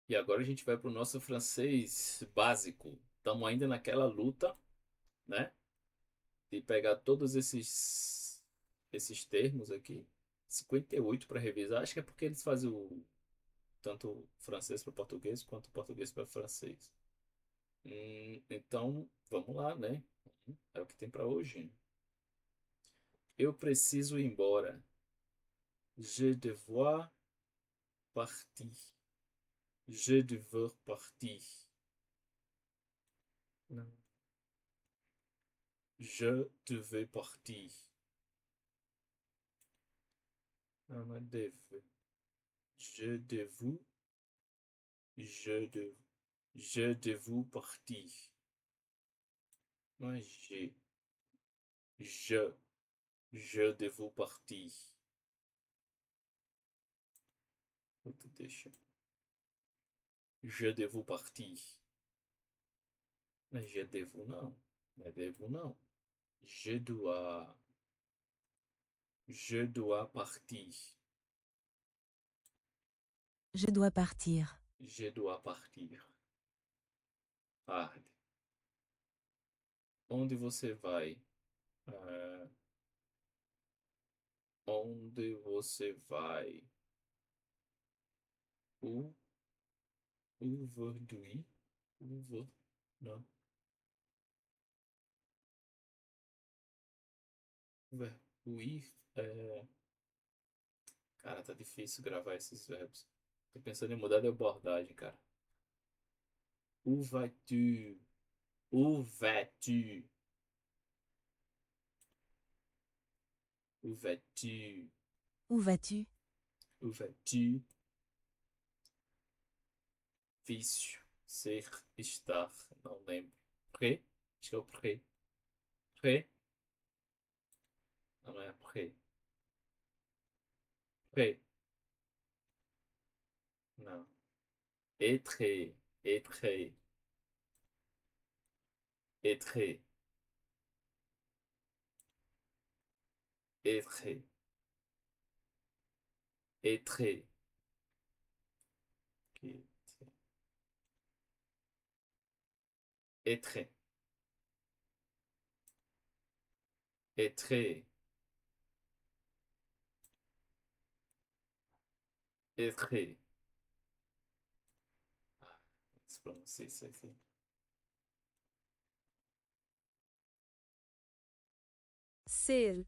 E agora a gente vai para o nosso francês básico. Estamos ainda naquela luta, né? De pegar todos esses termos aqui. 58 para revisar. Acho que é porque eles fazem tanto francês para português quanto português para francês. Então, vamos lá, né? É o que tem para hoje. Eu preciso ir embora. Je devoir partir. Je devoir partir. Não. Je devais partir. Não, não é deve. Je devo. Je de. Je devo partir. Não é je. Je. Je devo partir. Outro deixa. Je devo partir. Não é je devo, não. Não é devo, não. Je dois. Je dois partir. Je dois partir. Je dois partir. Tarde. Onde você vai? Ah, onde você vai? O Aujourd'hui. Over. Não. Over. É... Cara, tá difícil gravar esses verbos. Tô pensando em mudar de abordagem, cara. Où vas-tu? Où vas-tu? Où vas-tu? Où vas-tu? Où vas-tu? Vício. Ser, estar. Não lembro. Pré? Acho que é o pré. Pré? Não, não é pré. Pré. Não. Être. Être. Être. Être. Être. Être. Être. Être. Ah, se pronuncia isso aqui. Ser.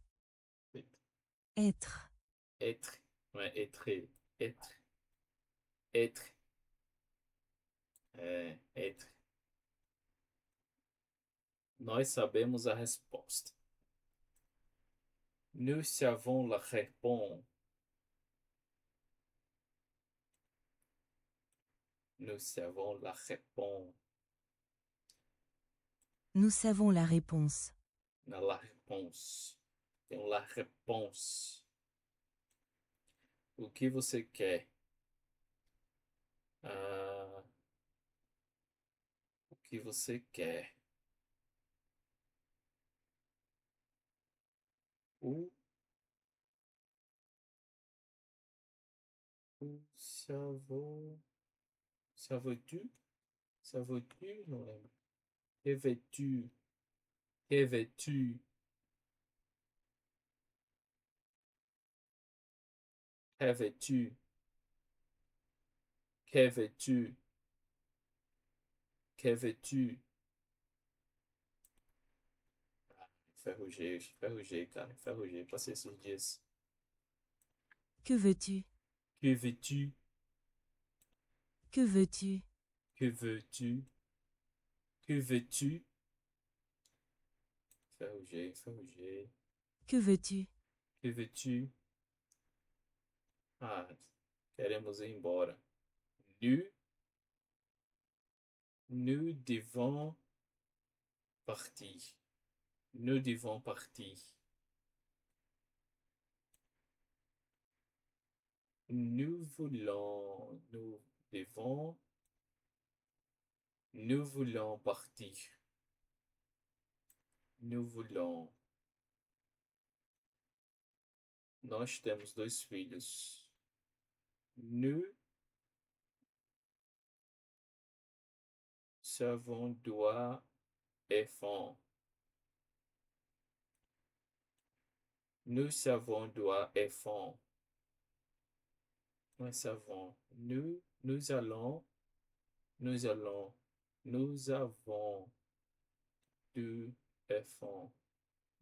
Être. Être. Não é être. Être. Être. É, être. Nós sabemos a resposta. Nous savons la réponse. Nous savons la réponse. Nous savons la réponse. Na la réponse. Tem um la réponse. O que você quer? Ah, o que você quer? O, o savou. Savou-tu? Savou-tu? Não lembro. Revêtu. Revêtu. Revêtu. Que veux-tu? Que veux-tu? Ferrugei, ferrugei, cara. Ferrugei. Passei esses dias. Que veux-tu? Que veux-tu? Que veux-tu? Que veux-tu? Que veux-tu? Ferrugei, ferrugei. Que veux-tu? Que veux-tu? Ah, queremos ir embora. Nous, nous devons partir. Nous devons partir. Nous devons, nous voulons partir. Nous voulons. Nós temos dois filhos. Nous savons doigts et fond. Nous savons doigts et fond. Nous savons. Nous allons, nous allons, nous avons du et fond.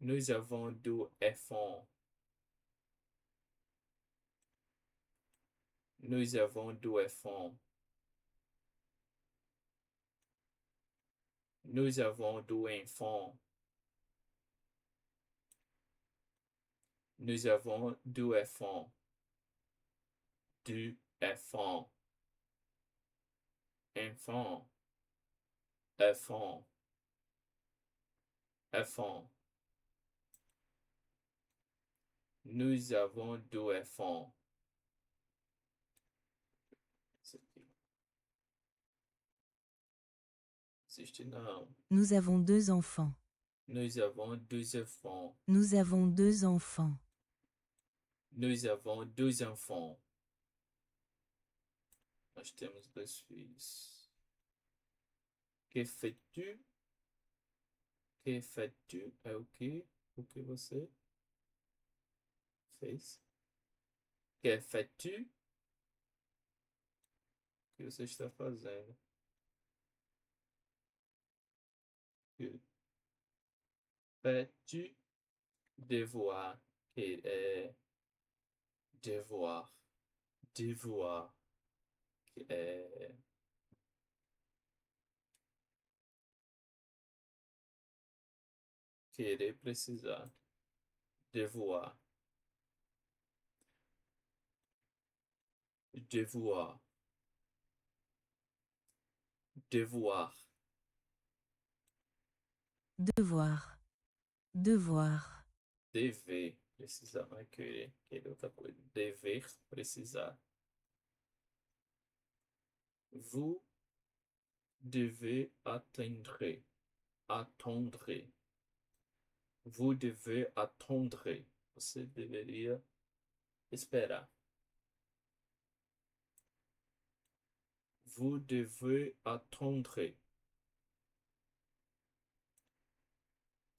Nous avons du et fond. Nous avons du et fond. Nous avons du enfant. Nous avons du enfant. Du enfant. Enfant. Enfant. Enfant. Nous avons deux enfants. Non. Nous avons 2 enfants. Nous avons deux enfants. Nous avons 2 enfants. Nous avons deux enfants. Nós temos dois filhos. Que fais-tu? Que fais-tu? É o que? O que você fez? Que fais-tu? O que você está fazendo? Que fais-tu? Devoir. Que é devoir. Devoir. Que é querer, precisar. Devoir. Devoir. Devoir. Devoir. Devoir. Dever. Precisar não é querer. Querer outra coisa. Dever. Precisar. Vous devez attendre. Attendre. Vous devez attendre. Você deveria esperar. Vous devez attendre.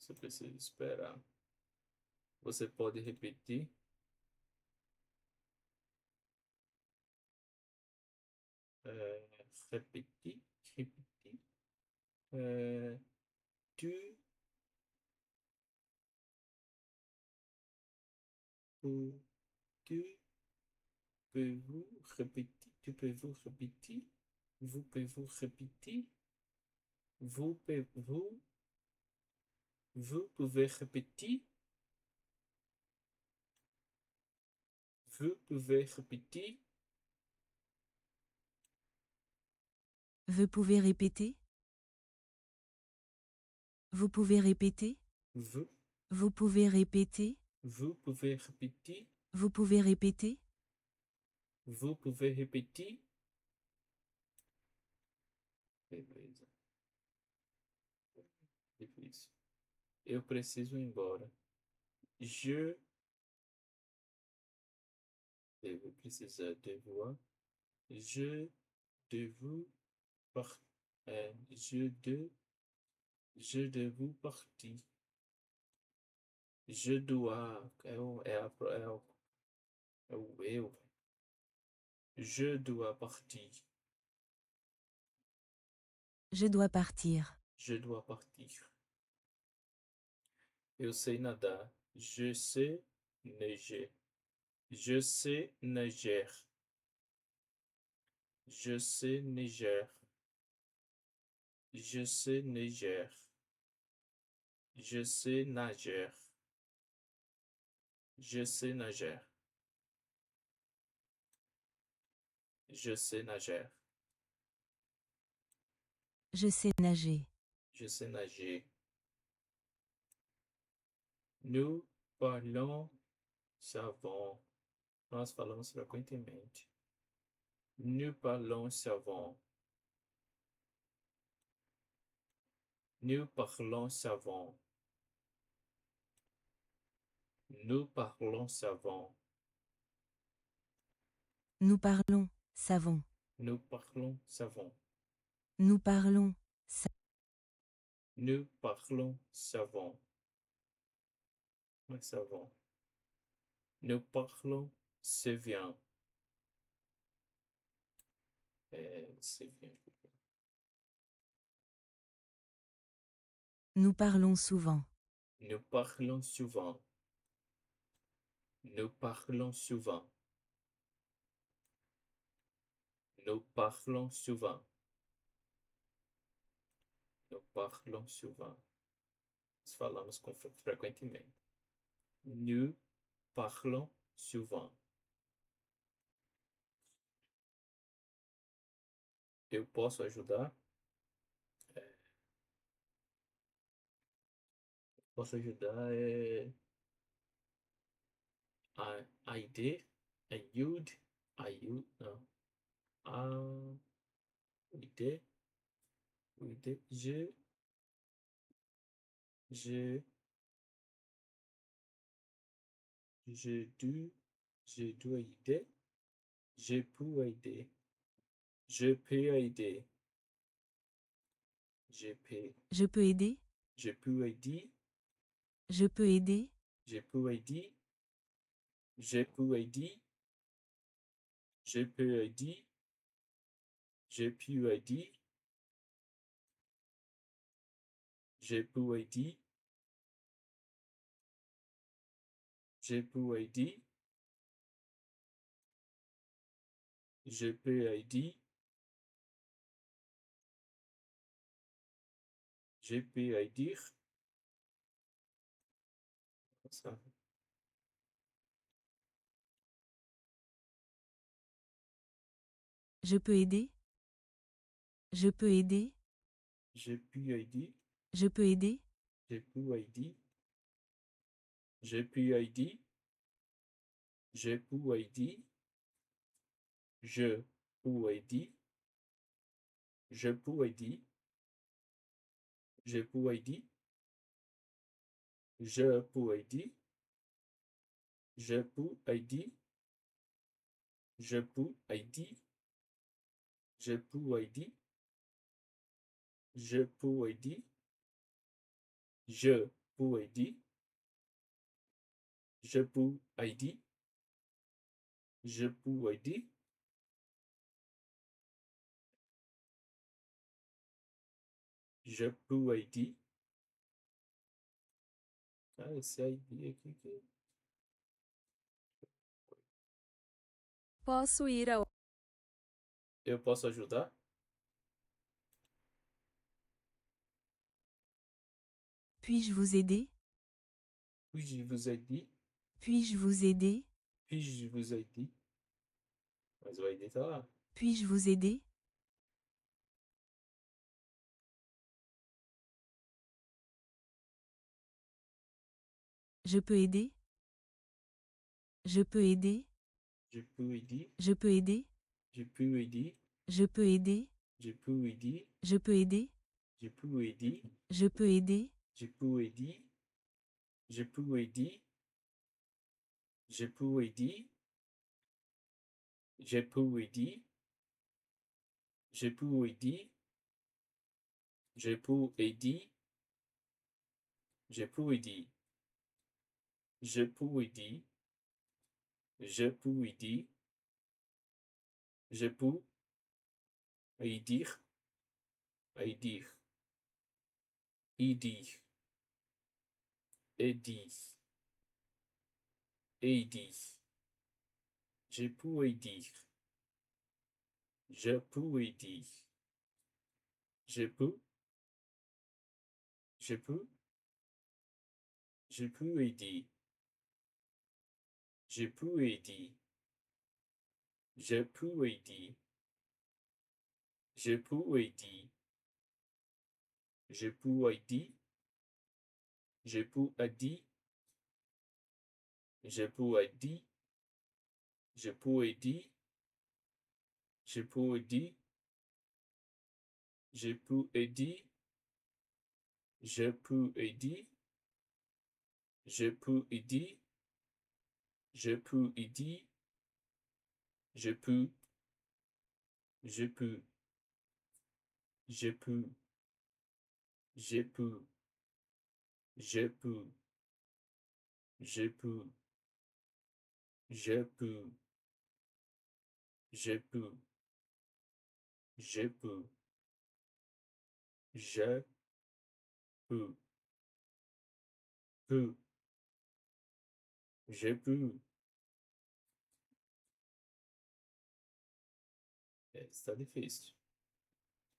Você precisa esperar. Você pode repetir? Repetir. Repetir. Tu peux, tu peux-vous répéter? Tu peux-vous répéter? Vous pouvez-vous répéter? Vous pouvez-vous? Vous pouvez répéter? Vous pouvez répéter? Vous pouvez répéter? Vous pouvez répéter? Vous, Vous pouvez répéter? vous pouvez répéter? Vous pouvez répéter? Vous pouvez répéter? Beleza. Difícil. Eu preciso ir embora. Je devo precisar devoir. Je devo par je devo partir. Je dois é o eu. Je dois partir. Je dois partir. Je dois partir. Eu sei nadar. Je sais nager. Je sais nager. Je sais nager. Je sais nager. Je sais nager. Je sais nager. Je sais nager. Je sais nager. Je sais nager. Nous parlons savon. Nós falamos frequentemente. Nous parlons savon. Nous parlons savon. Nous parlons savon. Nous parlons savon. Nous parlons savon. Nous parlons Ça. Nous parlons savon. Ouais, savon. Nous parlons c'est bien. C'est bien. Nous parlons souvent. Nous parlons souvent. Nous parlons souvent. Nous parlons souvent. Nous parlons souvent. Nós falamos frequentemente. Nous parlons souvent. Eu posso ajudar? Posso ajudar aider, ajude, ajude, não. Aider, aider, je, je dois, je dois aider, je peux aider, je peux aider, je peux, Je peux aider? je peux aider, Je peux aider? je peux aider, je peux aider, je peux aider, je peux aider, je peux aider, je peux aider, je peux aider, je peux aider. Ça. Je peux aider? Je peux aider? Je peux aider, Je peux aider? je peux aider, je peux aider, je peux aider, je peux aider, je peux aider, je peux aider, je peux aider, je peux aider, je peux aider, je peux aider, je peux aider, je peux aider, je peux aider, je peux aider, je peux aider. Ah, esse aider aqui que Posso ir ao. eu posso ajudar? Puis-je vous aider? Puis-je vous aider? Puis-je vous aider? Puis-je vous aider? Mas o aider tá lá. Puis-je vous aider? Je peux aider? Je peux aider? Je peux aider, Je peux aider? je peux aider, Je peux aider? je peux aider, Je peux aider? je peux aider, Je peux aider? je peux aider, je peux aider, je peux aider, je peux aider, je peux aider, je peux aider, je peux aider, je peux aider, je peux aider, je peux aider, aider, aider, aider, aider, je peux aider, je peux aider, je peux, je peux, je peux aider, je peux aider, je peux aider, je peux aider, je peux aider, je peux aider, je peux aider, je peux aider, je peux aider, je peux aider, je peux aider, je peux aider, je peux aider, je peux, je peux, je peux, Je peux. Je peux. Je peux. Je peux. Je peux. Je peux. Je peux. Peux. Je peux. Está difícil.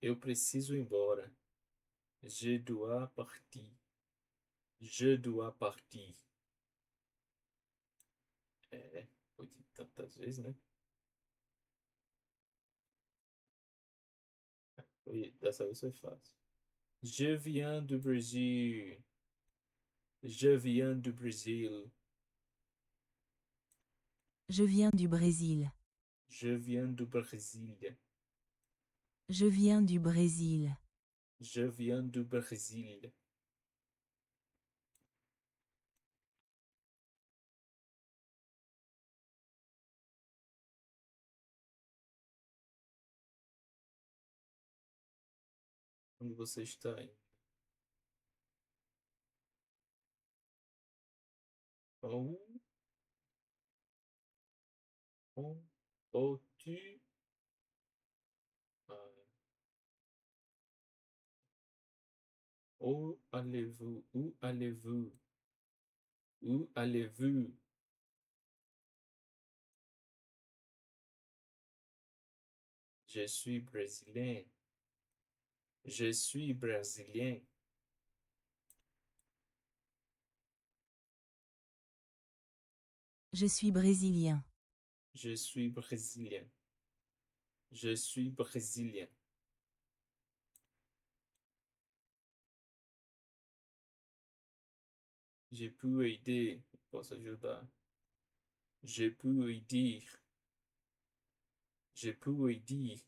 Eu preciso ir embora. Je dois partir. Je dois partir. É, foi dito tantas vezes, né? Dessa vez foi fácil. Je viens du Brésil. Je viens du Brésil. Je viens du Brésil. Je viens du Brésil. Je viens du Brésil. Je viens du Brésil. Onde você está indo? Où, où tu euh, où allez-vous? Où allez-vous? Où allez-vous? Je suis brésilien. Je suis brésilien. Je suis brésilien. Je suis brésilien. Je suis brésilien. Je peux aider. Posso ajudar. Je peux aider. Je peux aider.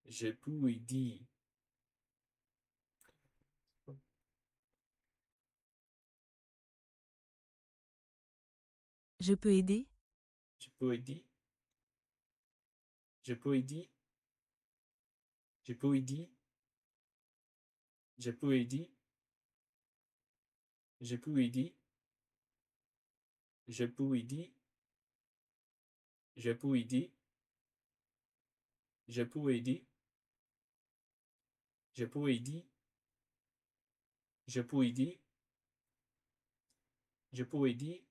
Je peux aider. Je peux aider? Je peux aider. Je peux aider. Je peux aider. Je peux aider. Je peux aider. Je peux aider. Je peux aider. Je peux aider. Je peux aider. Je peux aider. Je peux aider.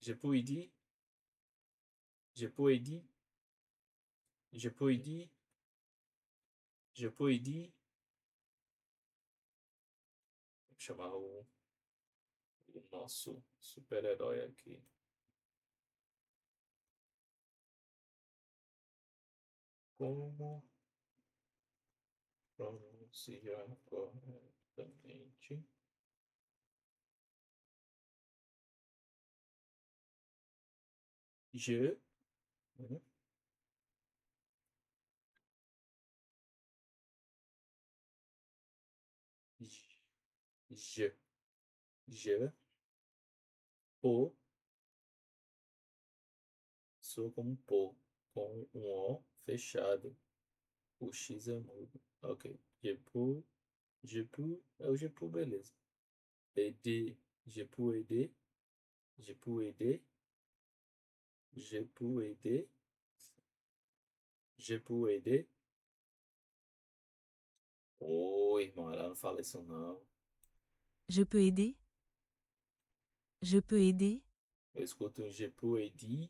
Je peux aider. Je peux aider. Je peux aider. Je peux aider. Vou chamar o nosso super-herói aqui. Como pronunciar corretamente je, né? Je, je, po, sou como po, com um O fechado. O X é mudo. Ok. É o je peux, beleza. Aider, je peux aider. Je peux aider. Je peux aider. Je peux aider. Ô, irmão, ela não fala isso não. Je peux aider? Je peux aider? Eu escuto um je peux aider.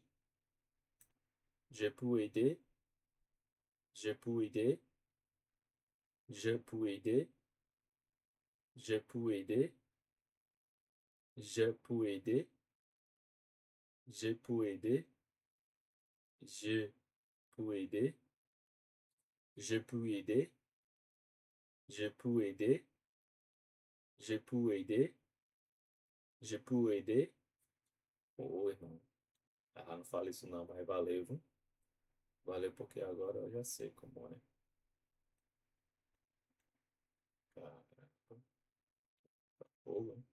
Je peux aider. Je peux aider. Je peux aider. Je peux aider. Je peux aider. Je peux aider. Je peux aider. Je peux aider. Je peux aider. Je peux aider. Je peux aider. Ô, irmão. Ah, não fala isso não, mas valeu, viu? Valeu porque agora eu já sei como é. Caraca, fogo, hein?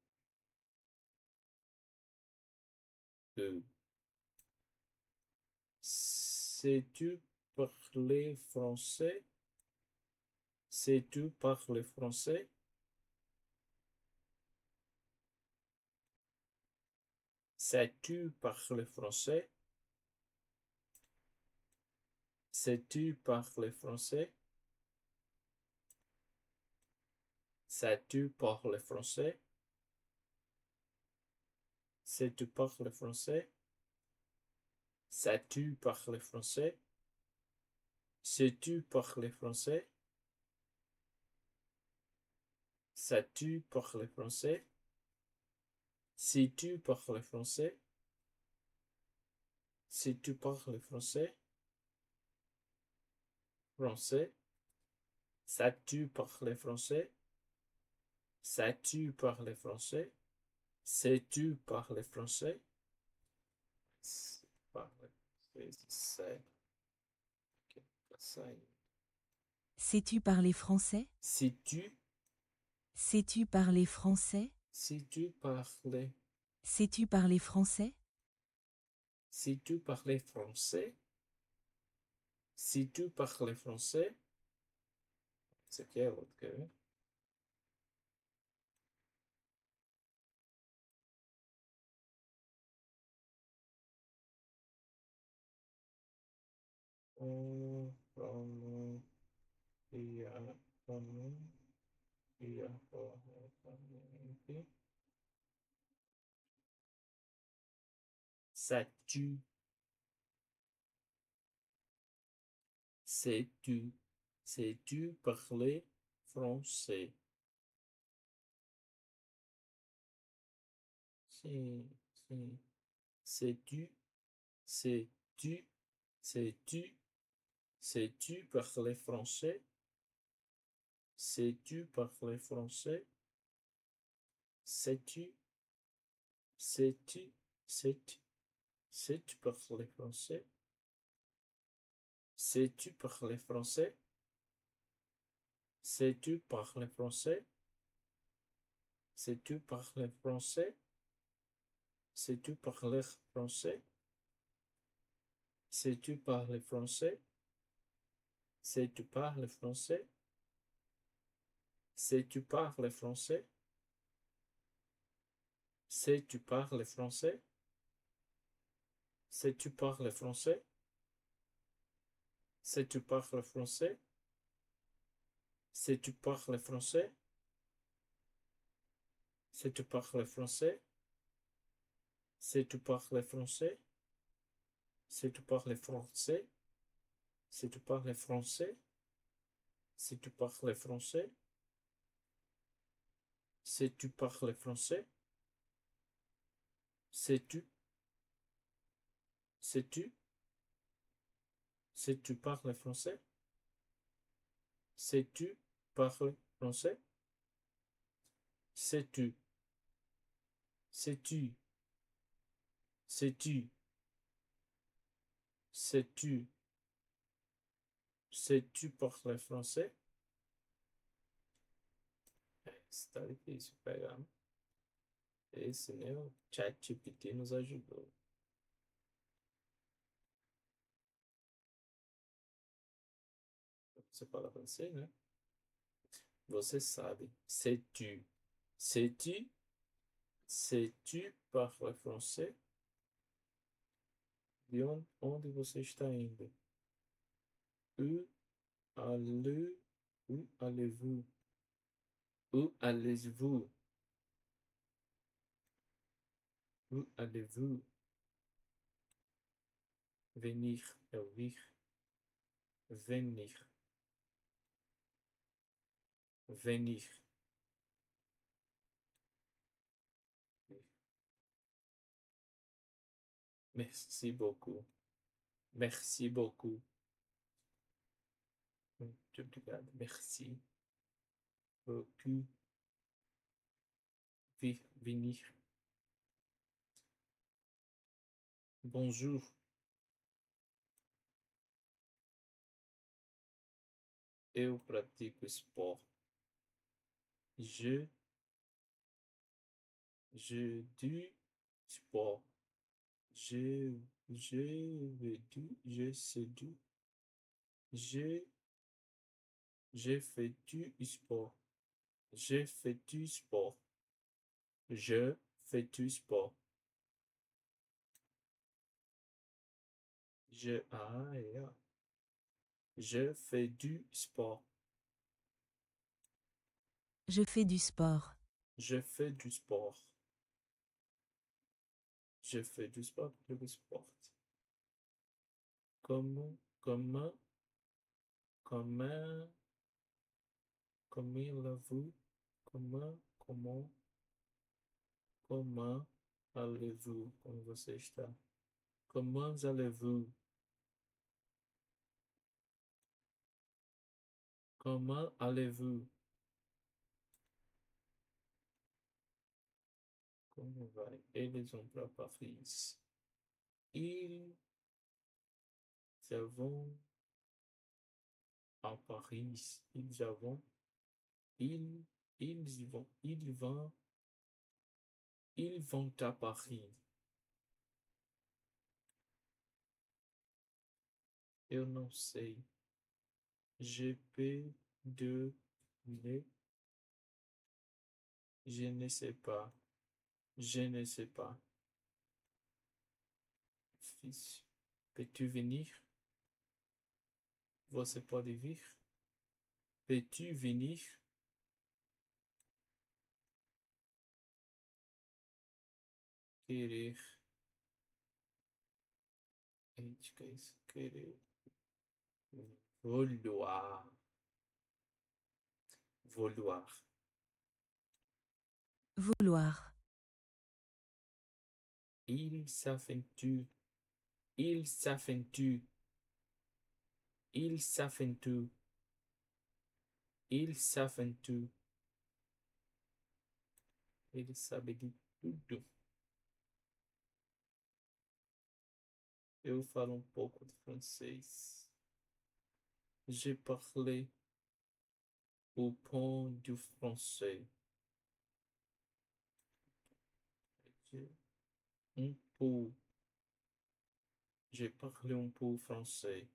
Deux. Sais-tu parler français? Sais-tu parler français? Sais-tu parler français? Sais-tu parler français? Sais-tu parler français? Sais-tu parler français? Sais-tu parler français? Sais-tu parler français? Sais-tu parler français? Sais-tu parler français? Sais-tu parler français? Français? Sais-tu parler français? Sais-tu parler français? Sais-tu parler français? Parler français, c'est. Sais-tu parler français? Sais-tu, Sais-tu parler français? sais-tu parler, Sais-tu parler français? sais-tu parler français? Sais-tu parler français? C'est quel autre que? On, on, il y a, il y a, sais-tu, sais-tu, sais-tu parler français? C'est, c'est, sais-tu, sais-tu, sais-tu, sais-tu parler français? Sais-tu parler français? Sais-tu, sais-tu, sais-tu, sais-tu parler français? Sais-tu parler français? Sais-tu parler français? Sais-tu parler français? Sais-tu parler français? Sais-tu parler français? Sais-tu parler français? Sais-tu parler français? Sais-tu parler français? Sais-tu parler français? Sais-tu parler français? Sais-tu parler français? Sais-tu parler français? Sais-tu parler français? Sais-tu parler français? Sais-tu parler français? Sais-tu parler français? Sais-tu parler français? Sais-tu? Sais-tu? Sais-tu parler français? Sais-tu parler français? Sais-tu? Sais-tu? Sais-tu? Sais-tu? Sais-tu parler français? Está difícil pegar. Esse, né? O ChatGPT nos ajudou. Você fala francês, né? Você sabe. Sais-tu? Sais-tu? Sais-tu parler français? De onde você está indo? Où allez, où allez-vous? Où allez-vous? Où allez-vous? Venir, vir, venir, venir. Merci beaucoup. Merci beaucoup. Muito obrigado. Merci beaucoup. Vir, venir. Bonjour. Eu pratico esporte. Je, je du sport. Je, je veux du, je sais du. Je J'ai fait du sport. J'ai fait du sport. Je fais du sport. Ah, je fais du sport. Je fais du sport. Je fais du sport. Je fais du sport. Du sport. Comment, comment, comment, comment allez-vous? Comment, comment allez-vous? Como você está? Comment allez-vous? Comment allez-vous? Como vai? Eles vão para Paris. Ils vont à Paris. Ils, ils vont à Paris. Eu não sei. Je peux deviner. Je ne sais pas. Je ne sais pas. Difícil. Peux-tu venir? Você pode vir? Peux-tu venir? Querer. Eita, que é isso? Querer. Vouloir. Vouloir. Vouloir. Il s'aventure. Il s'aventure. Il s'aventure. Il s'aventure. Ele sabe de tudo. Eu falo um pouco de francês. J'ai parlé au pont du français. Um peu. J'ai parlé um peu français.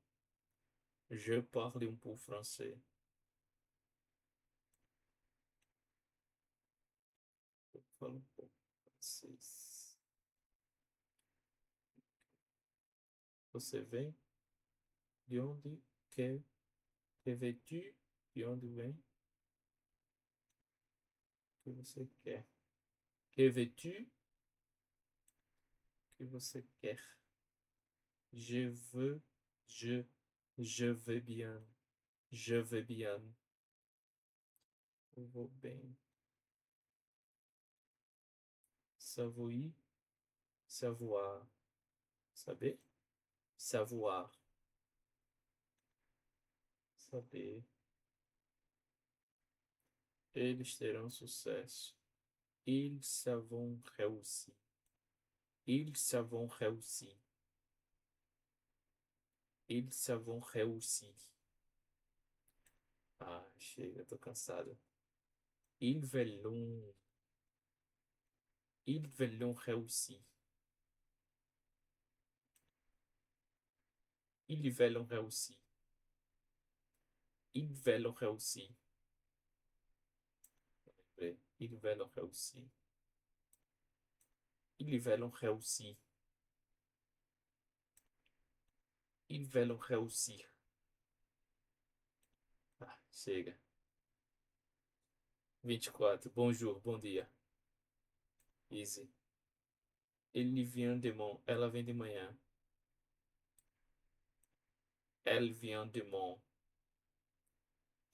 Je parle um peu français. Eu falo um pouco francês. Você vem? De onde que vem-tu? De onde vem? Que você quer? Que veux-tu? Que você quer? Je veux, je, je vais bien. Je vais bien. Eu vou bem. Savoir, savoir. Saber? Savoir. Saber. Eles terão sucesso. Ils vont réussir. Ils vont réussir. Ils vont réussir. Ah, chega, tô cansado. Ils vont. Ils vont réussir. Ils vont réussir. Ils vont réussir. Ils vont réussir. Ils vont réussir. Ils vont réussir. Ah, chega. 24. Bonjour, bom dia. Easy. Ele vient de mon. Ela vem de manhã. Elle vient de mon.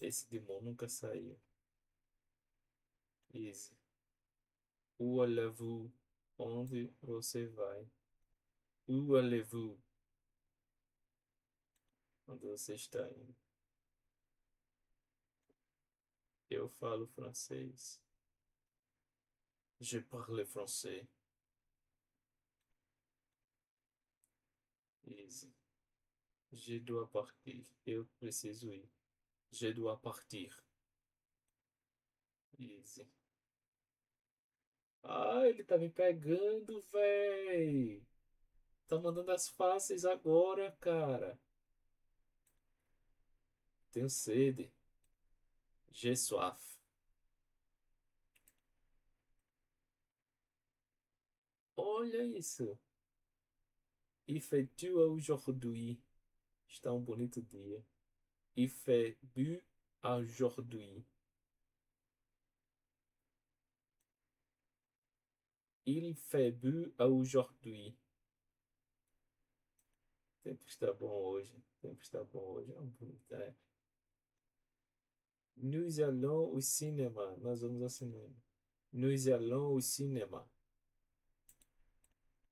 Esse de mon nunca saiu. Easy. Où allez-vous? Onde você vai? Où allez-vous? Onde você está indo? Eu falo francês. Je parle français. Easy. Je dois partir. Eu preciso ir. Je dois partir. Easy. Ah, ele tá me pegando, véi. Tá mandando as fáceis agora, cara. Tenho sede. J'ai soif. Olha isso. Il fait tu aujourd'hui. Está um bonito dia. Il fait bu aujourd'hui. Il fait bu aujourd'hui. Sempre está bom hoje. Sempre está bom hoje. É um bonito, é. Nous allons au cinéma. Nós vamos ao cinema. Nous allons au cinéma.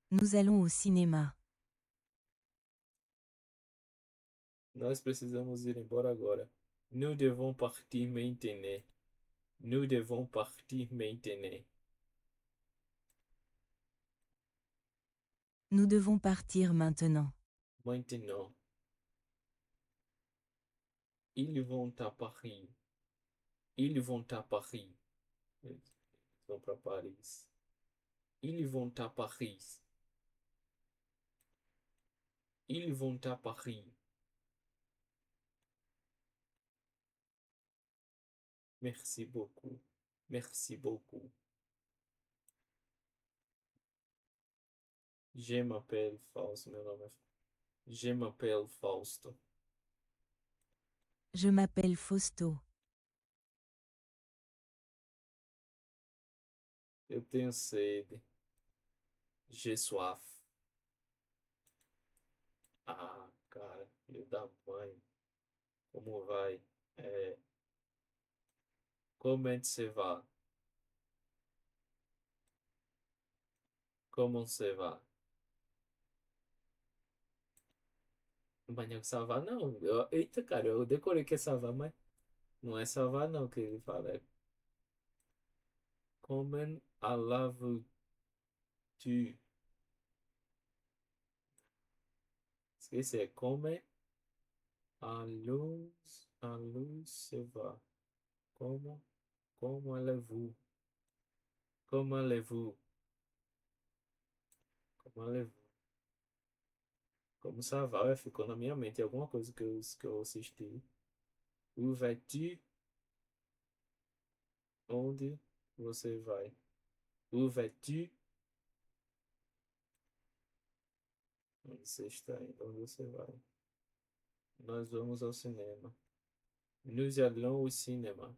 Nous allons au cinéma. Nós precisamos ir embora agora. Nous devons partir maintenant. Nous devons partir maintenant. Nous devons partir maintenant. Maintenant. Ils vont à Paris. Ils vont à Paris. Ils vão para Paris. Ils vont à Paris. Ils vont à Paris. Merci beaucoup. Merci beaucoup. Je m'appelle Fausto. Meu nome é... Je m'appelle Fausto. Je m'appelle Fausto. Eu tenho sede. J'ai soif. Ah, cara, filho da mãe. Como vai? É, comment ça va? Como você vai? Mas não é ça va, não. Eita, cara, eu decorei que é ça va, mas não é ça va, não, que ele fala. É comment allez-vous? Esqueci, é comment allons, allons, ça va. Como, como allez-vous? Como allez-vous? Como allez-vous? Como ça va? É, ficou na minha mente alguma coisa que eu assisti. Où vas-tu? Onde você vai? Où vas-tu? Onde você está indo? Onde você vai? Nós vamos ao cinema. Nous allons au cinéma.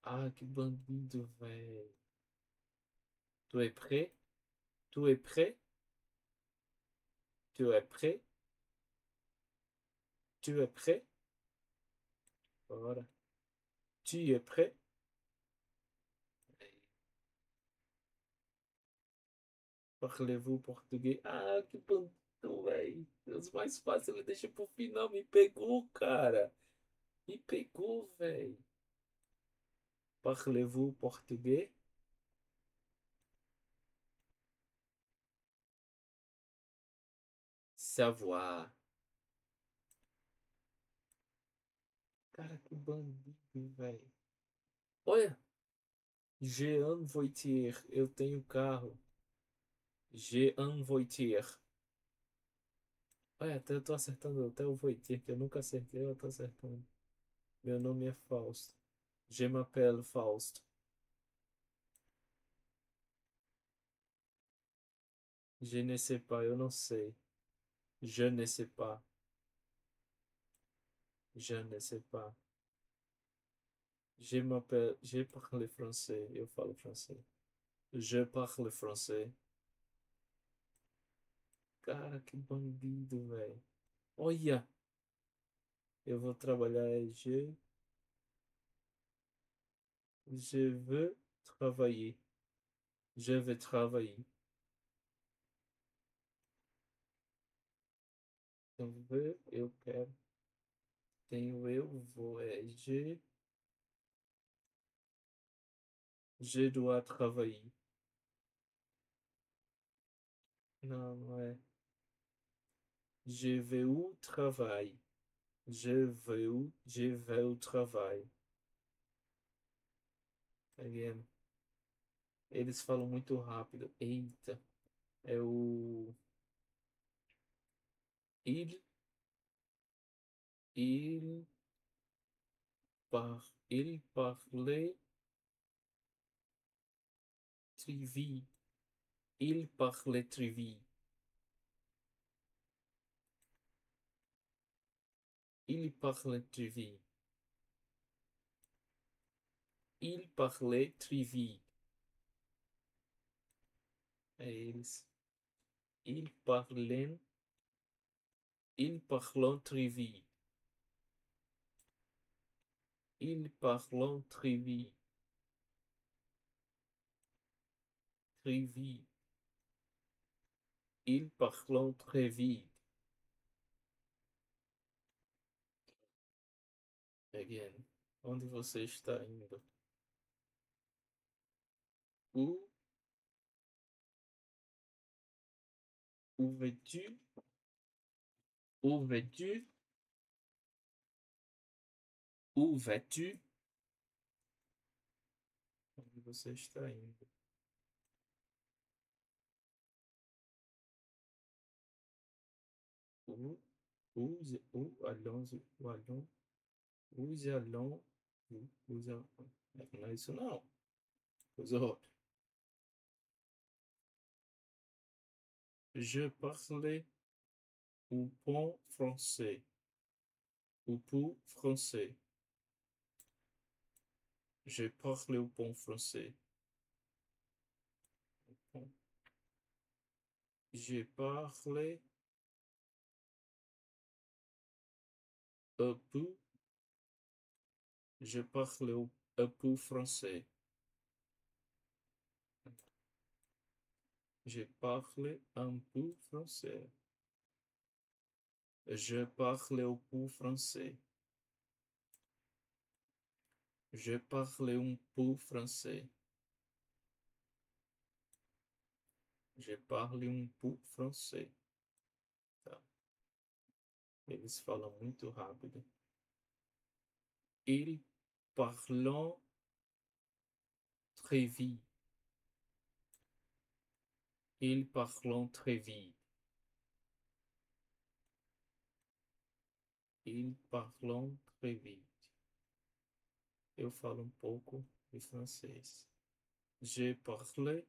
Ah, que bandido, velho. Tu es prêt? Tu es prêt? Tu es prêt? Tu es prêt? Bora. Tu es prêt? Parlez-vous português? Ah, que bandido, velho. Os mais fáceis ele deixa pro final. Me pegou, cara. Me pegou, velho. Parlez-vous português? Savoir. Cara, que bandido, velho. Olha, Jean Voitier, eu tenho carro. Jean Voitier. Olha, até eu tô acertando até o Voitier, que eu nunca acertei, eu tô acertando. Meu nome é Fausto. Je m'appelle Fausto. Je ne sais pas, eu não sei. Je ne sais pas. Je ne sais pas. Je m'appelle. Je parle français. Eu falo francês. Je parle français. Cara, que bandido, velho. Olha, eu vou trabalhar. Je veux travailler. Je vais travailler. Eu veux, eu quero. Tenho eu, vou. É je dois travailler. Não, não é. Je vais au travail. Je vais au travail. Again. Eles falam muito rápido. Eita. É o. Il. Il. Il parlait trivi. Il parlait trivi. Il parlait trivi. Il parlait trivi. É eles. Il parlent. Il parlent trivi. Il parlent trivi. Trivi. Il parlent très vite. Again. Onde você está indo? Où vas-tu? Où vas-tu? Où vas-tu? Onde você está indo? Où, où allons, où allons, où allons, où allons. Não é isso não. Coisa outra. Je parlais au pont français. Au pont français. Je parlais au pont français. Je parlais un peu. Je parlais un peu français. Je parlais un peu français. Je parlais un peu français. Je parlais un peu français. Je parle um pouco francês. Tá? Eles falam muito rápido. Ils parlent très vite. Ils parlent très vite. Ils parlent très vite. Eu falo um pouco de francês. Je parle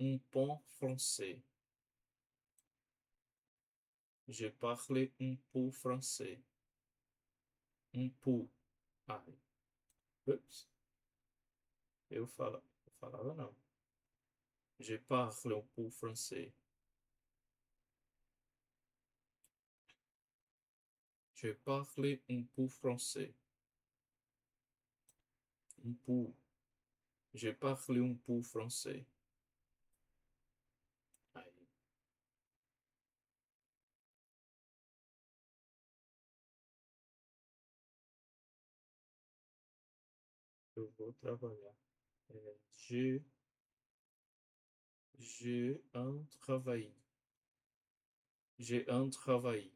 un peu français. Je parle un peu français. Um peu. Ai. Ups. Eu falava não. Je parle un peu français. Je parle un peu français. Um peu. Je parle un peu français. Aí, eu vou trabalhar. J'ai un travail. J'ai un travail.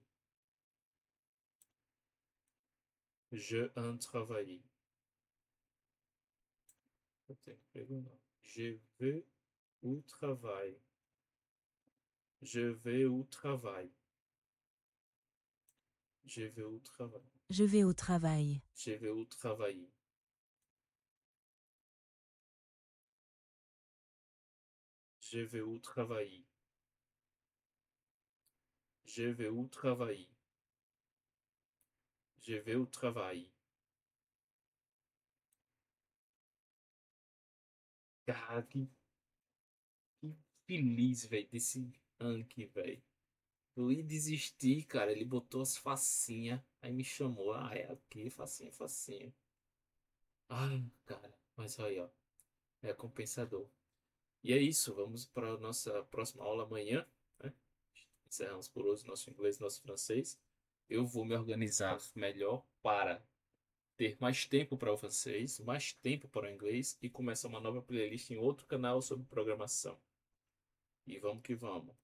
J'ai un travail. Eu tenho emprego não. Je vais au travail. Je vais au travail. Je vais au travail. Je vais au travail. Je vais au travail. Je vais au travail. Je vais au travail. Je vais au travail. Cara, que feliz, velho, desse Anki, velho. Eu ia desistir, cara. Ele botou as facinhas, aí me chamou. Ah, é aqui, facinha, facinha. Ai, cara, mas aí, ó, é compensador. E é isso, vamos para a nossa próxima aula amanhã, né? Encerramos por hoje nosso inglês, nosso francês. Eu vou me organizar melhor para ter mais tempo para o francês, mais tempo para o inglês e começar uma nova playlist em outro canal sobre programação. E vamos que vamos.